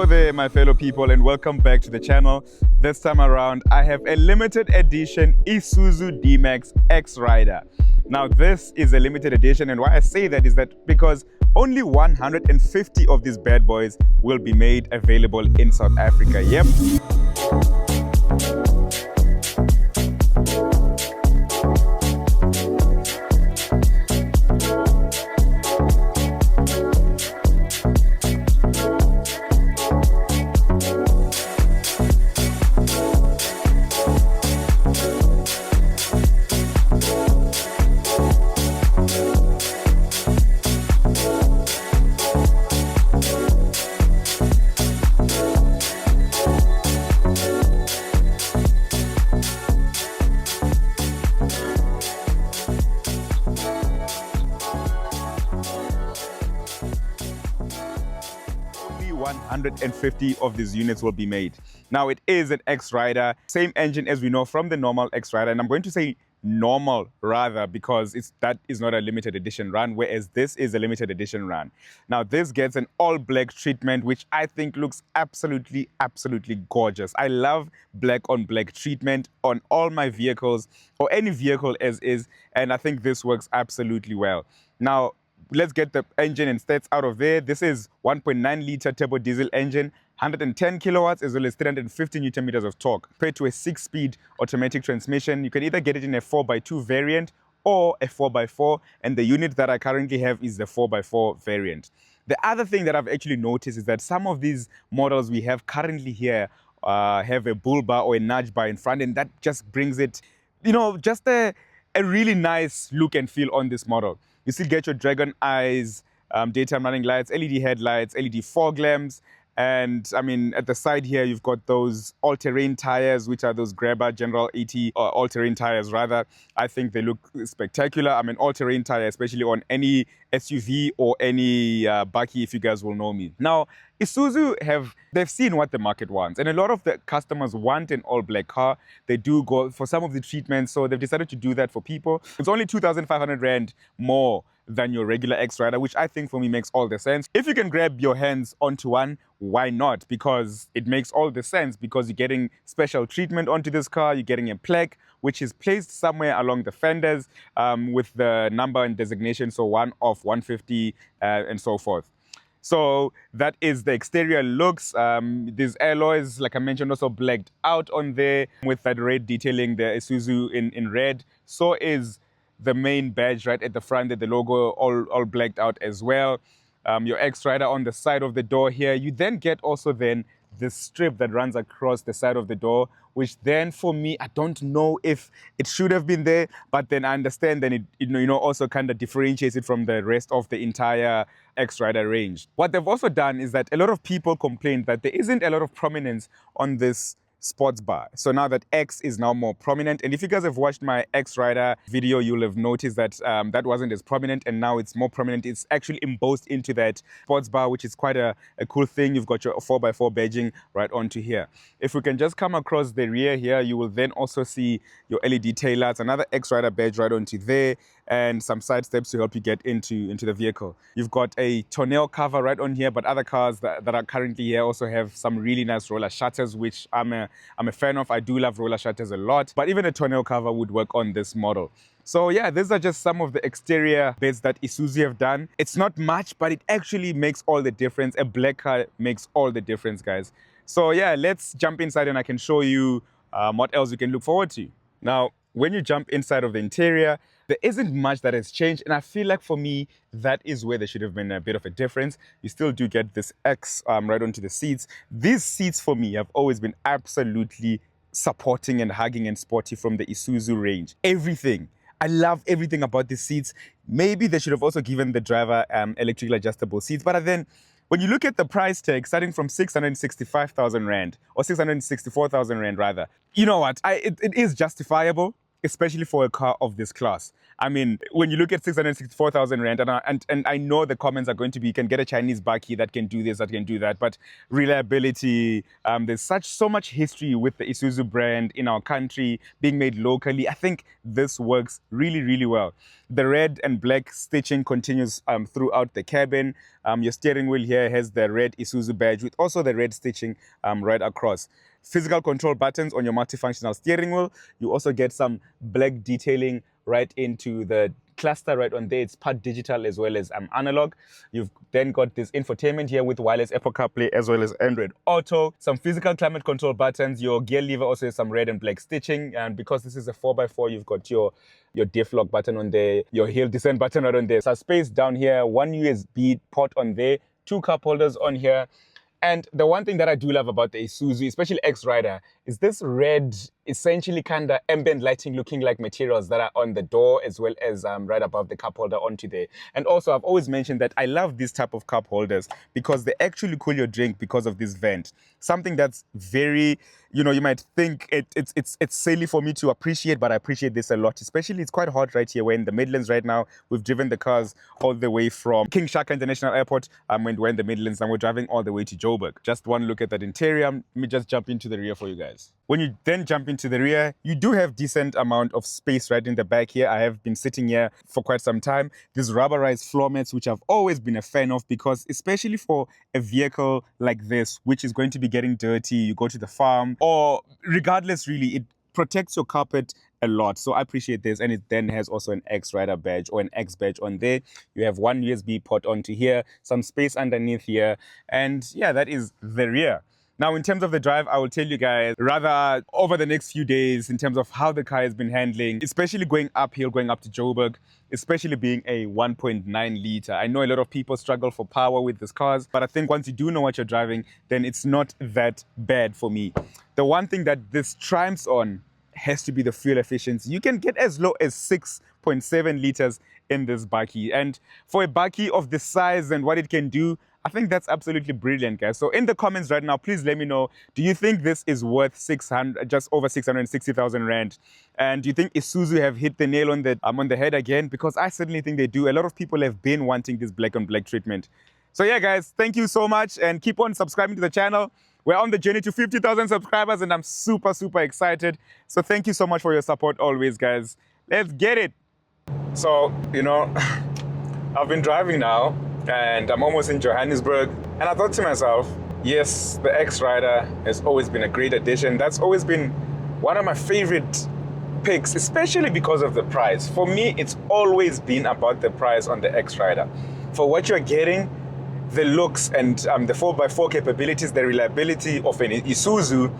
there, my fellow people, and welcome back to the channel. This time around, I have a limited edition Isuzu D-Max X Rider. Now, this is a limited edition, and why I say that is that because only 150 of these bad boys will be made available in South Africa. Yep. 150 of these units will be made. Now, it is an X Rider, same engine as we know from the normal X Rider, and I'm going to say normal rather because that is not a limited edition run, whereas this is a limited edition run. Now, this gets an all-black treatment, which I think looks absolutely gorgeous. I love black on black treatment on all my vehicles, or any vehicle as is, and I think this works absolutely well. Now, let's get the engine and stats out of there. This is 1.9 liter turbo diesel engine, 110 kilowatts as well as 350 Newton meters of torque, paired to a 6-speed automatic transmission. You can either get it in a 4x2 variant or a 4x4, and the unit that I currently have is the 4x4 variant. The other thing that I've actually noticed is that some of these models we have currently here have a bull bar or a nudge bar in front, and that just brings it, you know, just a really nice look and feel on this model. You still get your Dragon Eyes, daytime running lights, LED headlights, LED fog lamps, and I mean, at the side here, you've got those all-terrain tires, which are those Grabber General 80 all-terrain tires, rather. I think they look spectacular. I mean, all-terrain tire, especially on any SUV or any Bakkie, if you guys will know me. Now, Isuzu they've seen what the market wants, and a lot of the customers want an all-black car. They do go for some of the treatments, so they've decided to do that for people. It's only 2,500 Rand more than your regular X Rider, which I think for me makes all the sense. If you can grab your hands onto one, why not? Because it makes all the sense, because you're getting special treatment onto this car, you're getting a plaque which is placed somewhere along the fenders with the number and designation, so 1 of 150 and so forth. So that is the exterior looks. These alloys, like I mentioned, also blacked out on there with that red detailing, the Isuzu in red. So is the main badge right at the front, the logo all blacked out as well. Your X Rider on the side of the door here. You then get also then this strip that runs across the side of the door, which then for me, I don't know if it should have been there, but then I understand then it also kind of differentiates it from the rest of the entire X Rider range. What they've also done is that a lot of people complained that there isn't a lot of prominence on this sports bar. So now that X is now more prominent, and if you guys have watched my X Rider video, you'll have noticed that that wasn't as prominent, and now it's more prominent. It's actually embossed into that sports bar, which is quite a cool thing. You've got your 4x4 badging right onto here. If we can just come across the rear here, you will then also see your LED taillights, another X Rider badge right onto there, and some side steps to help you get into the vehicle. You've got a tonneau cover right on here, but other cars that are currently here also have some really nice roller shutters, which I'm a fan of. I do love roller shutters a lot, but even a tonneau cover would work on this model. So yeah, these are just some of the exterior bits that Isuzu have done. It's not much, but it actually makes all the difference. A black car makes all the difference, guys. So yeah, let's jump inside and I can show you what else you can look forward to. Now, when you jump inside of the interior, there isn't much that has changed, and I feel like for me, that is where there should have been a bit of a difference. You still do get this X right onto the seats. These seats for me have always been absolutely supporting and hugging and sporty from the Isuzu range. Everything. I love everything about these seats. Maybe they should have also given the driver electrically adjustable seats, but then when you look at the price tag starting from 665,000 Rand or 664,000 Rand rather, you know what? It is justifiable. especially for a car of this class. I mean, when you look at 664,000 rand, and I know the comments are going to be, you can get a Chinese Bakkie that can do this, that can do that, but reliability, there's so much history with the Isuzu brand in our country, being made locally. I think this works really, really well. The red and black stitching continues throughout the cabin. Your steering wheel here has the red Isuzu badge with also the red stitching right across. Physical control buttons on your multifunctional steering wheel. You also get some black detailing right into the cluster right on there. It's part digital as well as analog. You've then got this infotainment here with wireless Apple CarPlay as well as Android Auto. Some physical climate control buttons. Your gear lever also has some red and black stitching. And because this is a 4x4, you've got your diff lock button on there, your hill descent button right on there. So space down here, one USB port on there, two cup holders on here. And the one thing that I do love about the Isuzu, especially X-Rider, is this red, essentially kind of ambient lighting looking like materials that are on the door as well as right above the cup holder onto there. And also, I've always mentioned that I love this type of cup holders because they actually cool your drink because of this vent. Something that's very, you might think it's silly for me to appreciate, but I appreciate this a lot. Especially, it's quite hot right here. We're in the Midlands right now. We've driven the cars all the way from King Shaka International Airport. When we're in the Midlands, and we're driving all the way to Joburg. Just one look at that interior. Let me just jump into the rear for you guys. When you then jump into the rear, you do have decent amount of space right in the back here. I have been sitting here for quite some time. These rubberized floor mats, which I've always been a fan of, because especially for a vehicle like this, which is going to be getting dirty, you go to the farm, or regardless really, it protects your carpet a lot. So I appreciate this. And it then has also an X-Rider badge or an X badge on there. You have one USB port onto here, some space underneath here. And yeah, that is the rear. Now, in terms of the drive, I will tell you guys rather over the next few days in terms of how the car has been handling, especially going uphill, going up to Joburg, especially being a 1.9 liter. I know a lot of people struggle for power with these cars, but I think once you do know what you're driving, then it's not that bad for me. The one thing that this triumphs on has to be the fuel efficiency. You can get as low as 6.7 liters in this Bakkie. And for a Bakkie of this size and what it can do, I think that's absolutely brilliant, guys. So in the comments right now, please let me know, do you think this is worth just over 660,000 rand? And do you think Isuzu have hit the nail on the head again? Because I certainly think they do. A lot of people have been wanting this black on black treatment. So yeah, guys, thank you so much, and keep on subscribing to the channel. We're on the journey to 50,000 subscribers, and I'm super, super excited. So thank you so much for your support always, guys. Let's get it. So, I've been driving now, and I'm almost in Johannesburg. And I thought to myself, yes, the X-Rider has always been a great addition. That's always been one of my favorite picks, especially because of the price. For me, it's always been about the price on the X-Rider. For what you're getting, the looks and the 4x4 capabilities, the reliability of an Isuzu,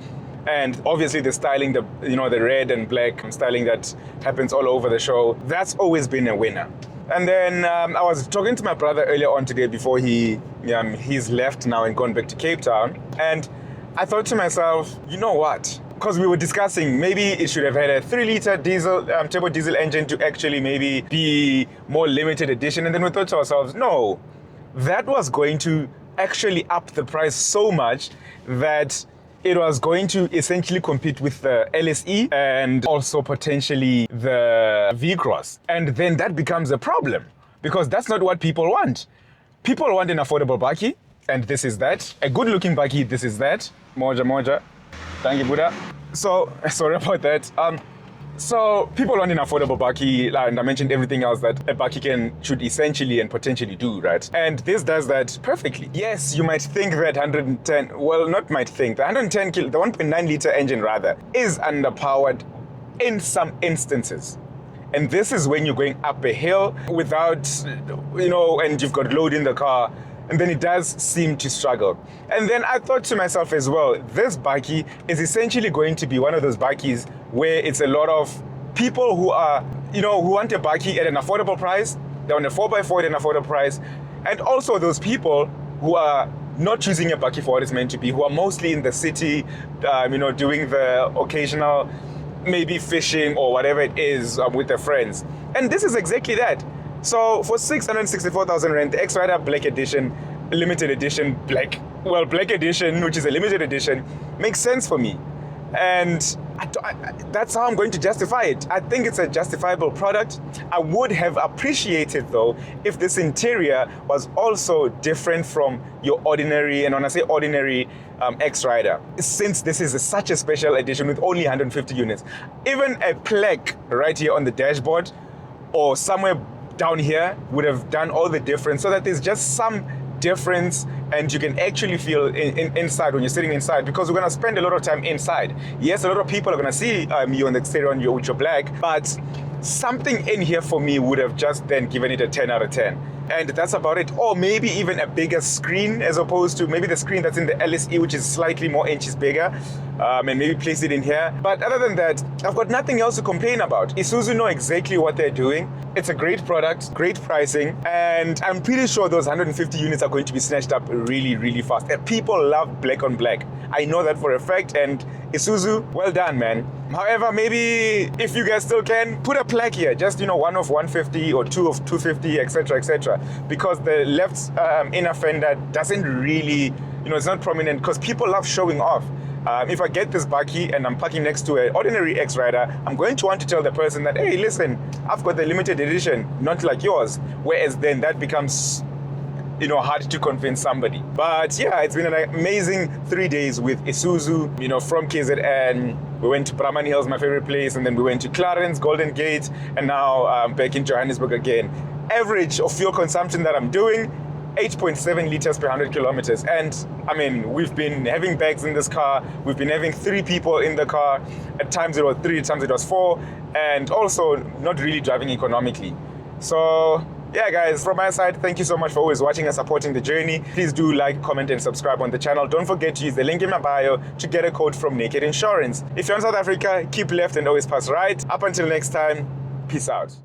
and obviously the styling, the red and black styling that happens all over the show, that's always been a winner. And then I was talking to my brother earlier on today before he's left now and gone back to Cape Town, and I thought to myself, you know what? Because we were discussing maybe it should have had a 3-liter diesel turbo diesel engine to actually maybe be more limited edition, and then we thought to ourselves, no, that was going to actually up the price so much that it was going to essentially compete with the LSE and also potentially the V-Cross. And then that becomes a problem because that's not what people want. People want an affordable Bakkie, and this is that. A good-looking Bakkie, this is that. Moja. Thank you, Buddha. So, sorry about that. So people want an affordable Bakkie, and I mentioned everything else that a Bakkie should essentially and potentially do, right? And this does that perfectly. Yes, you might think that 110, well, not might think, the 110 the 1.9 liter engine rather, is underpowered in some instances. And this is when you're going up a hill without, and you've got load in the car, and then it does seem to struggle. And then I thought to myself as well, this Bakkie is essentially going to be one of those Bakkies where it's a lot of people who are, who want a Bakkie at an affordable price. They want a 4x4 at an affordable price. And also those people who are not choosing a Bakkie for what it's meant to be, who are mostly in the city, doing the occasional, maybe fishing or whatever it is with their friends. And this is exactly that. So for 664,000 rand, the X-Rider Black Edition, limited edition, Black Edition, which is a limited edition, makes sense for me. And That's how I'm going to justify it. I think it's a justifiable product. I would have appreciated, though, if this interior was also different from your ordinary, and when I say ordinary, X-Rider, since this is such a special edition with only 150 units. Even a plaque right here on the dashboard or somewhere down here would have done all the difference, so that there's just some difference and you can actually feel inside when you're sitting inside, because we're going to spend a lot of time inside. Yes, a lot of people are going to see you on the exterior with your black, but something in here for me would have just then given it a 10 out of 10. And that's about it. Or maybe even a bigger screen, as opposed to maybe the screen that's in the LSE, which is slightly more inches bigger, and maybe place it in here. But other than that, I've got nothing else to complain about. Isuzu know exactly what they're doing. It's a great product, great pricing, and I'm pretty sure those 150 units are going to be snatched up really, really fast. And people love black on black. I know that for a fact, and Isuzu, well done, man. However, maybe if you guys still can, put a plaque here, just, one of 150 or two of 250, etc., etc., because the left inner fender doesn't really, it's not prominent, because people love showing off. If I get this Bakkie and I'm parking next to an ordinary X-Rider, I'm going to want to tell the person that, hey, listen, I've got the limited edition, not like yours. Whereas then that becomes, hard to convince somebody. But yeah, it's been an amazing 3 days with Isuzu, from KZN. We went to Bramani Hills, my favorite place, and then we went to Clarence, Golden Gate, and now back in Johannesburg again. Average of fuel consumption that I'm doing, 8.7 liters per 100 kilometers. And I mean, we've been having bags in this car. We've been having 3 people in the car. At times it was 3, at times it was 4. And also not really driving economically. So yeah, guys, from my side, thank you so much for always watching and supporting the journey. Please do like, comment, and subscribe on the channel. Don't forget to use the link in my bio to get a code from Naked Insurance. If you're in South Africa, keep left and always pass right. Up until next time, peace out.